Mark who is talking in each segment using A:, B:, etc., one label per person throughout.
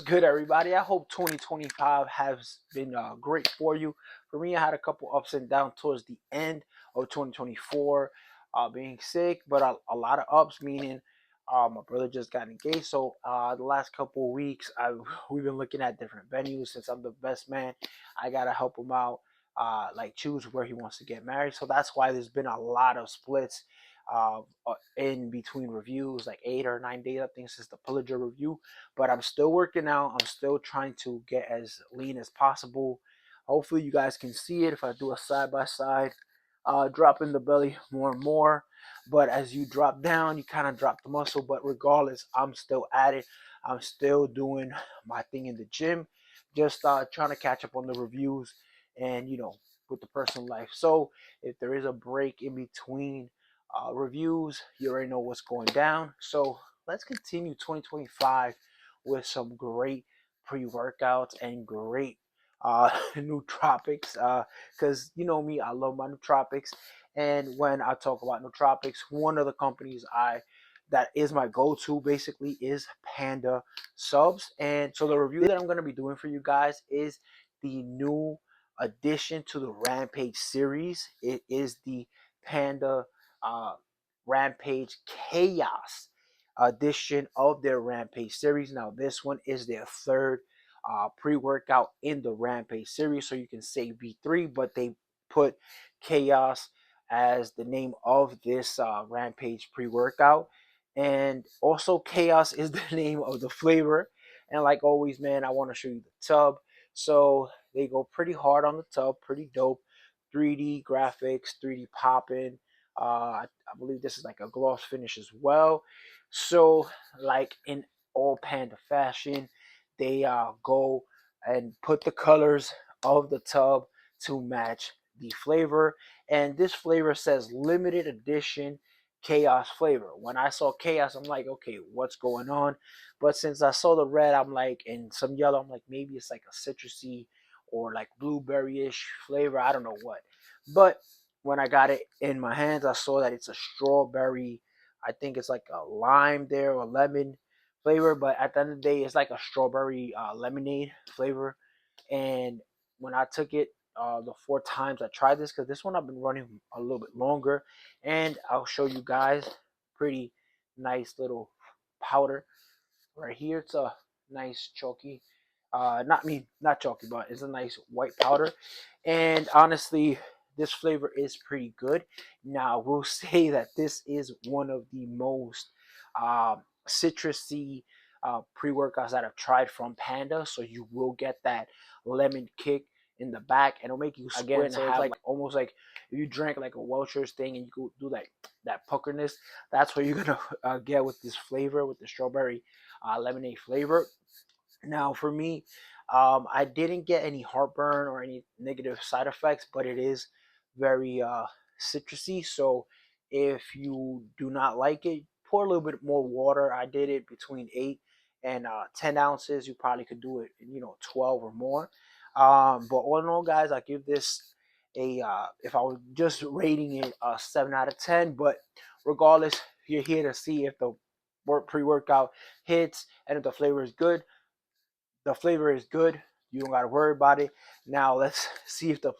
A: good, everybody? I hope 2025 has been great for you. For me, I had a couple ups and downs towards the end of 2024, being sick, but a lot of ups, meaning my brother just got engaged. So the last couple of weeks, we've been looking at different venues. Since I'm the best man, I gotta help him out, like choose where he wants to get married. So that's why there's been a lot of splits in between reviews, like 8 or 9 days, I think, since the pillager review. But I'm still working out. I'm still trying to get as lean as possible. Hopefully you guys can see it if I do a side by side, dropping the belly more and more. But as you drop down, you kind of drop the muscle. But regardless, I'm still at it. I'm still doing my thing in the gym, just trying to catch up on the reviews and with the personal life. So if there is a break in between reviews, you already know what's going down. So let's continue 2025 with some great pre-workouts and great nootropics, because you know me, I love my nootropics. And when I talk about nootropics, one of the companies that is my go-to basically is Panda Supps. And so the review that I'm going to be doing for you guys is the new addition to the Rampage series. It is the Panda uh, Rampage Chaos edition of their Rampage series. Now, this one is their third pre-workout in the Rampage series, so you can say V3, but they put Chaos as the name of this Rampage pre-workout. And also Chaos is the name of the flavor. And like always, man, I want to show you the tub. So they go pretty hard on the tub, pretty dope. 3D graphics, 3D popping. I believe this is like a gloss finish as well. So, like in all Panda fashion, they go and put the colors of the tub to match the flavor. And this flavor says limited edition chaos flavor. When I saw chaos, I'm like, okay, what's going on? But since I saw the red, I'm like, and some yellow, I'm like, maybe it's like a citrusy or like blueberry-ish flavor. I don't know what. But when I got it in my hands, I saw that it's a strawberry. I think it's like a lime there or lemon flavor, but at the end of the day, it's like a strawberry lemonade flavor. And when I took it, the 4 times I tried this, because this one I've been running a little bit longer, and I'll show you guys. Pretty nice little powder right here. It's a nice chalky, not chalky, but it's a nice white powder. And honestly, this flavor is pretty good. Now, we'll say that this is one of the most citrusy pre-workouts that I've tried from Panda. So you will get that lemon kick in the back, and it'll make you squint. Again, so it's like almost like if you drank like a Welch's thing and you go do that puckerness. That's what you're gonna get with this flavor, with the strawberry lemonade flavor. Now, for me, I didn't get any heartburn or any negative side effects, but it is very citrusy. So if you do not like it, pour a little bit more water. I did it between 8 and 10 ounces. You probably could do it in 12 or more. But all in all, guys, I give this if I was just rating it, a 7 out of 10. But regardless, you're here to see if the pre-workout hits and if the flavor is good. The flavor is good. You don't got to worry about it. Now let's see if the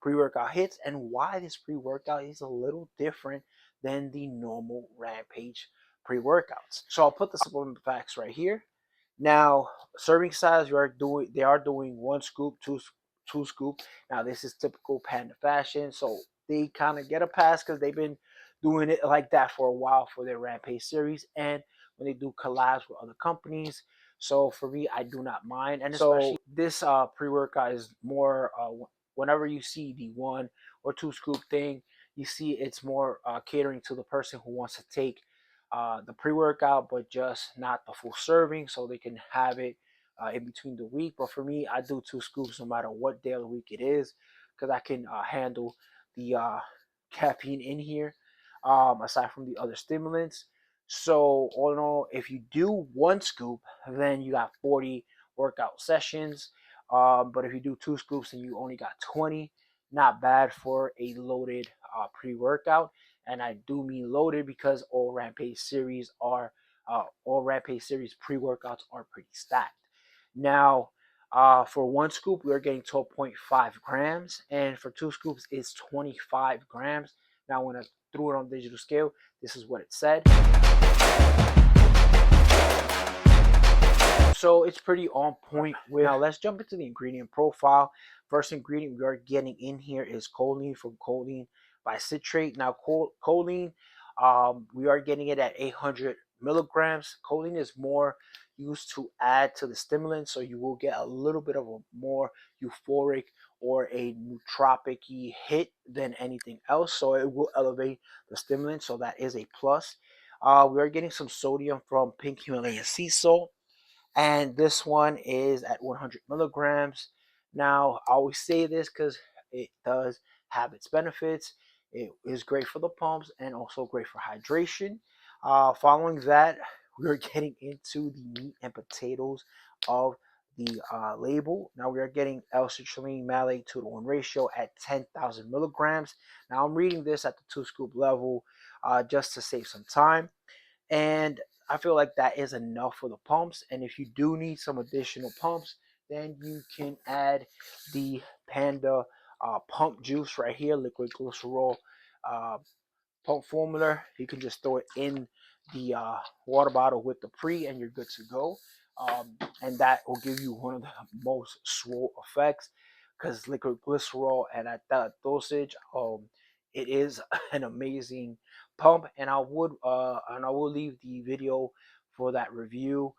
A: pre-workout hits and why this pre-workout is a little different than the normal Rampage pre-workouts. So I'll put the supplement facts right here. Now, serving size, they are doing 1 scoop, two scoop. Now, this is typical Panda fashion, so they kind of get a pass because they've been doing it like that for a while for their Rampage series, and when they do collabs with other companies. So for me, I do not mind. And so this pre-workout is more whenever you see the 1 or 2 scoop thing, you see it's more catering to the person who wants to take the pre-workout, but just not the full serving, so they can have it in between the week. But for me, I do 2 scoops no matter what day of the week it is, because I can handle the caffeine in here, aside from the other stimulants. So all in all, if you do 1 scoop, then you got 40 workout sessions. But if you do 2 scoops and you only got 20, not bad for a loaded pre-workout. And I do mean loaded because all Rampage series pre-workouts are pretty stacked. Now, for one scoop, we are getting 12.5 grams, and for two scoops, it's 25 grams. Now, when I threw it on digital scale, this is what it said. So it's pretty on point. Now, let's jump into the ingredient profile. First ingredient we are getting in here is choline from choline bicitrate. Now, choline, we are getting it at 800 milligrams. Choline is more used to add to the stimulant, so you will get a little bit of a more euphoric or a nootropic-y hit than anything else. So it will elevate the stimulant, so that is a plus. We are getting some sodium from pink Himalayan sea salt, and this one is at 100 milligrams. Now, I always say this because it does have its benefits. It is great for the pumps and also great for hydration. Following that, we're getting into the meat and potatoes of the label. Now we are getting L-citrulline malate 2-to-1 ratio at 10,000 milligrams. Now I'm reading this at the 2-scoop level just to save some time. And I feel like that is enough for the pumps. And if you do need some additional pumps, then you can add the Panda pump juice right here, liquid glycerol pump formula. You can just throw it in the water bottle with the pre, and you're good to go. And that will give you one of the most swole effects, because liquid glycerol and at that dosage, it is an amazing pump. And I will leave the video for that review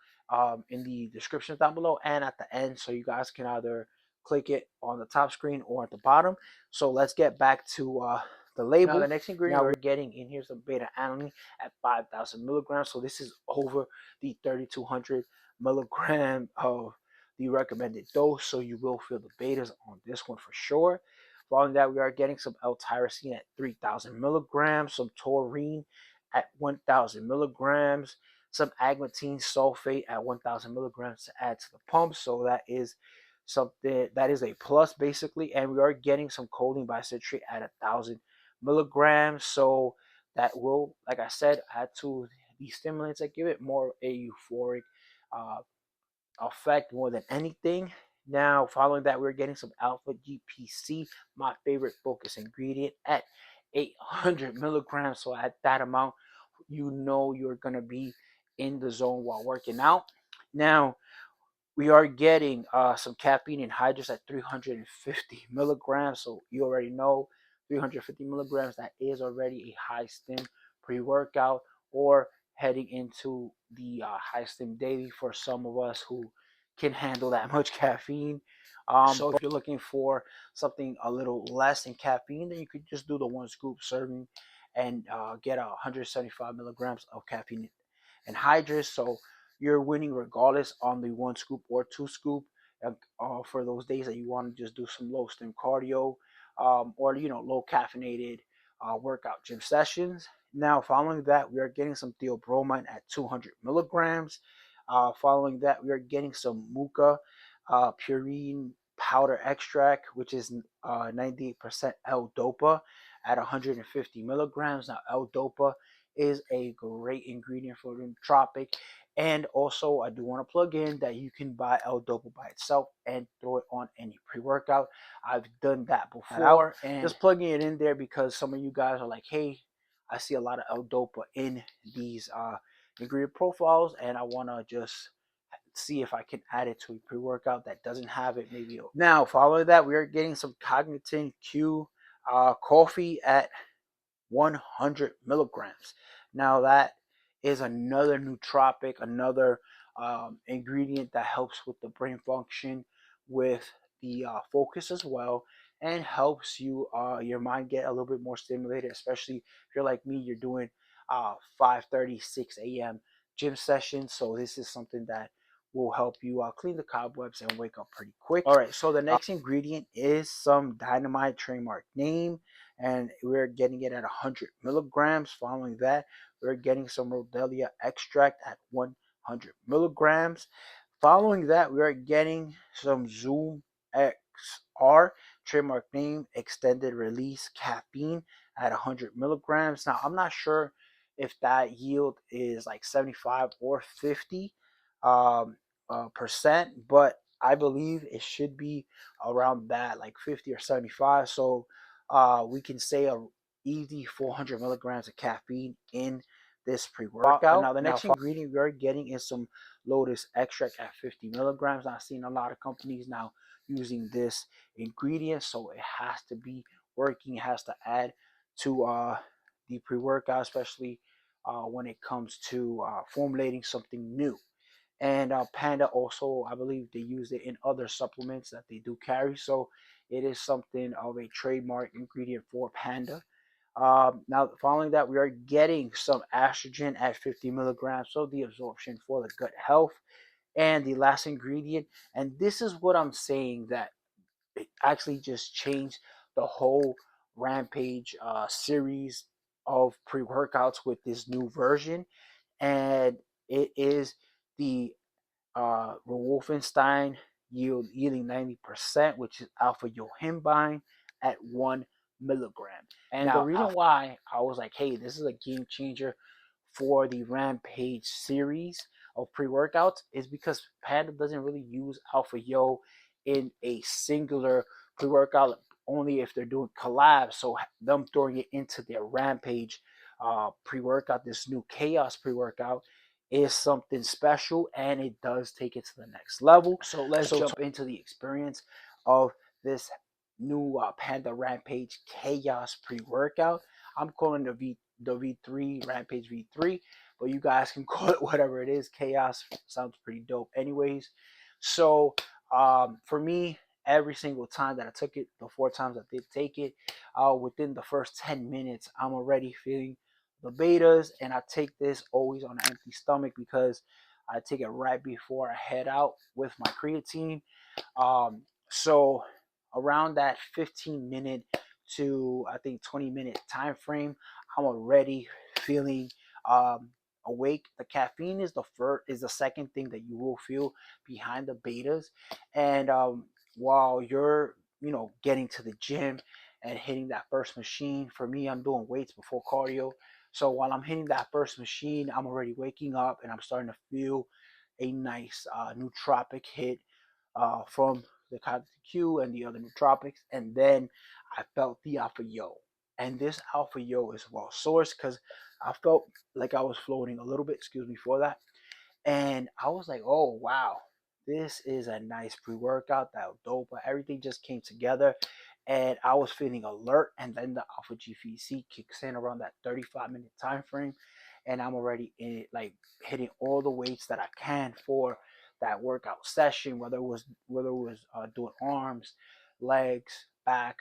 A: in the description down below and at the end, so you guys can either click it on the top screen or at the bottom. So let's get back to the label. Now, the next ingredient we're getting in here is the beta alanine at 5,000 milligrams. So this is over the 3,200 milligram of the recommended dose. So you will feel the betas on this one for sure. Following that, we are getting some L-tyrosine at 3,000 milligrams, some taurine at 1,000 milligrams, some agmatine sulfate at 1,000 milligrams to add to the pump. So that is something that is a plus basically. And we are getting some choline bicitrate at 1,000 milligrams. So that will, like I said, add to the stimulants that give it more a euphoric effect more than anything. Now, following that, we're getting some alpha GPC, my favorite focus ingredient, at 800 milligrams. So at that amount, you know you're going to be in the zone while working out. Now, we are getting some caffeine anhydrous at 350 milligrams. So you already know 350 milligrams, that is already a high stim pre-workout, or heading into the high stim daily for some of us who can handle that much caffeine. So if you're looking for something a little less in caffeine, then you could just do the 1-scoop serving and get 175 milligrams of caffeine anhydrous. So you're winning regardless on the 1-scoop or 2-scoop for those days that you want to just do some low stim cardio or low caffeinated workout gym sessions. Now, following that, we are getting some theobromine at 200 milligrams. Following that, we are getting some Muka purine powder extract, which is 98% L-dopa at 150 milligrams. Now, L-dopa is a great ingredient for the nootropic. And also, I do want to plug in that you can buy L-dopa by itself and throw it on any pre-workout. I've done that before, and just plugging it in there because some of you guys are like, hey, I see a lot of L-dopa in these ingredient profiles, and I want to just see if I can add it to a pre-workout that doesn't have it. Maybe now, following that, we are getting some Cognitin Q coffee at 100 milligrams. Now that is another nootropic, another ingredient that helps with the brain function, with the focus as well, and helps you your mind get a little bit more stimulated, especially if you're like me, you're doing 5:30, 6 a.m. gym sessions. So this is something that will help you clean the cobwebs and wake up pretty quick. All right, so the next ingredient is some Dynamite, trademark name, and we're getting it at 100 milligrams. Following that, we're getting some Rhodiola extract at 100 milligrams. Following that, we are getting some Zoom XR, trademark name, extended release caffeine at 100 milligrams. Now, I'm not sure if that yield is like 75 or 50. percent, but I believe it should be around that, like 50 or 75. So we can say a easy 400 milligrams of caffeine in this pre-workout. Now the next ingredient we are getting is some lotus extract at 50 milligrams. I've seen a lot of companies now using this ingredient, so it has to be working. It has to add to the pre-workout, especially when it comes to formulating something new. And Panda also, I believe they use it in other supplements that they do carry. So it is something of a trademark ingredient for Panda. Now, following that, we are getting some estrogen at 50 milligrams, so the absorption for the gut health. And the last ingredient, and this is what I'm saying, that it actually just changed the whole Rampage series of pre-workouts with this new version, and it is the Wolfenstein yielding 90%, which is alpha yohimbine at 1 milligram. And now, the reason why I was like, hey, this is a game changer for the Rampage series of pre-workouts is because Panda doesn't really use alpha yo in a singular pre-workout, only if they're doing collabs. So them throwing it into their Rampage pre-workout, this new chaos pre-workout, is something special, and it does take it to the next level. So let's jump into the experience of this new Panda Rampage Chaos pre-workout. I'm calling the V3 Rampage V3, but you guys can call it whatever it is. Chaos sounds pretty dope anyways. So for me, every single time that I took it, the 4 times I did take it, within the first 10 minutes, I'm already feeling the betas, and I take this always on an empty stomach because I take it right before I head out with my creatine. So around that 15-minute to, I think, 20-minute time frame, I'm already feeling awake. The caffeine is the second thing that you will feel behind the betas, and while you're getting to the gym and hitting that first machine, for me, I'm doing weights before cardio. So while I'm hitting that first machine, I'm already waking up and I'm starting to feel a nice nootropic hit from the Cognitive Q and the other nootropics. And then I felt the Alpha Yo. And this Alpha Yo is well sourced because I felt like I was floating a little bit, excuse me for that. And I was like, oh, wow, this is a nice pre-workout. That was dope. But everything just came together and I was feeling alert. And then the Alpha GVC kicks in around that 35-minute time frame. And I'm already in it, like hitting all the weights that I can for that workout session, whether it was doing arms, legs, back,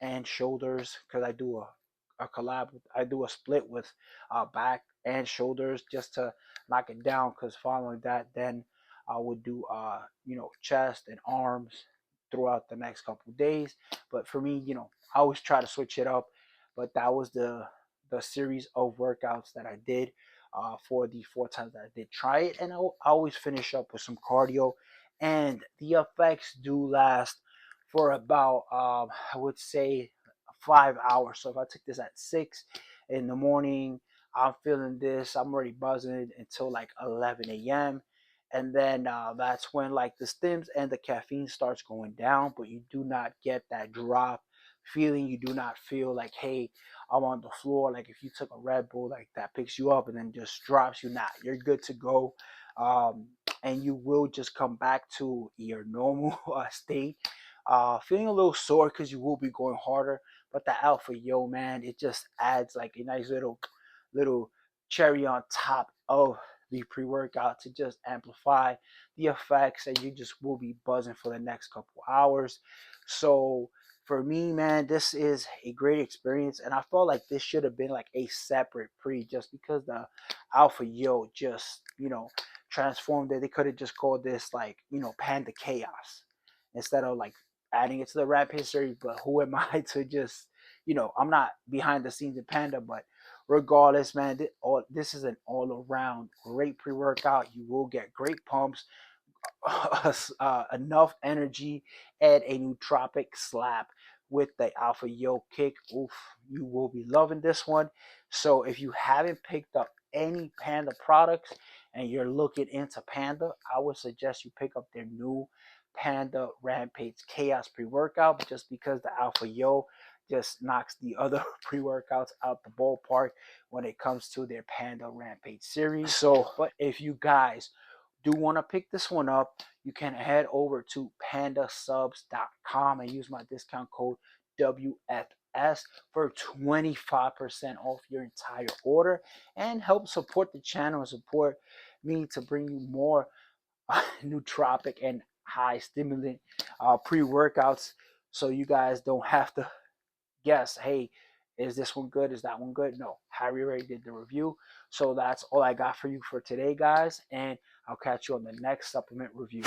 A: and shoulders, because I do a collab. I do a split with back and shoulders just to knock it down. Because following that, then I would do chest and arms throughout the next couple of days. But for me, I always try to switch it up. But that was the series of workouts that I did for the 4 times that I did try it, and I always finish up with some cardio, and the effects do last for about I would say 5 hours. So if I took this at 6 in the morning, I'm feeling this. I'm already buzzing until like 11 a.m. And then that's when like the stims and the caffeine starts going down, but you do not get that drop feeling. You do not feel like, hey, I'm on the floor. Like if you took a Red Bull, like that picks you up and then just drops you. Not, you're good to go. And you will just come back to your normal state. Feeling a little sore because you will be going harder, but the Alpha Yo, man, it just adds like a nice little cherry on top of the pre-workout to just amplify the effects, and you just will be buzzing for the next couple hours. So for me, man, this is a great experience, and I felt like this should have been like a separate pre, just because the Alpha Yo just transformed it. They could have just called this like Panda Chaos instead of like adding it to the Rampage series. But who am I to just I'm not behind the scenes in Panda, but regardless, man, this is an all around great pre workout. You will get great pumps, enough energy, and a nootropic slap with the Alpha Yo kick. Oof, you will be loving this one. So if you haven't picked up any Panda products and you're looking into Panda, I would suggest you pick up their new Panda Rampage Chaos pre-workout, just because the Alpha Yo just knocks the other pre-workouts out the ballpark when it comes to their Panda Rampage series. So, but if you guys do want to pick this one up, you can head over to pandasupps.com and use my discount code WFS for 25% off your entire order, and help support the channel and support me to bring you more nootropic and high stimulant pre-workouts, so you guys don't have to guess, hey, is this one good? Is that one good? No, Harry already did the review. So that's all I got for you for today, guys. And I'll catch you on the next supplement review.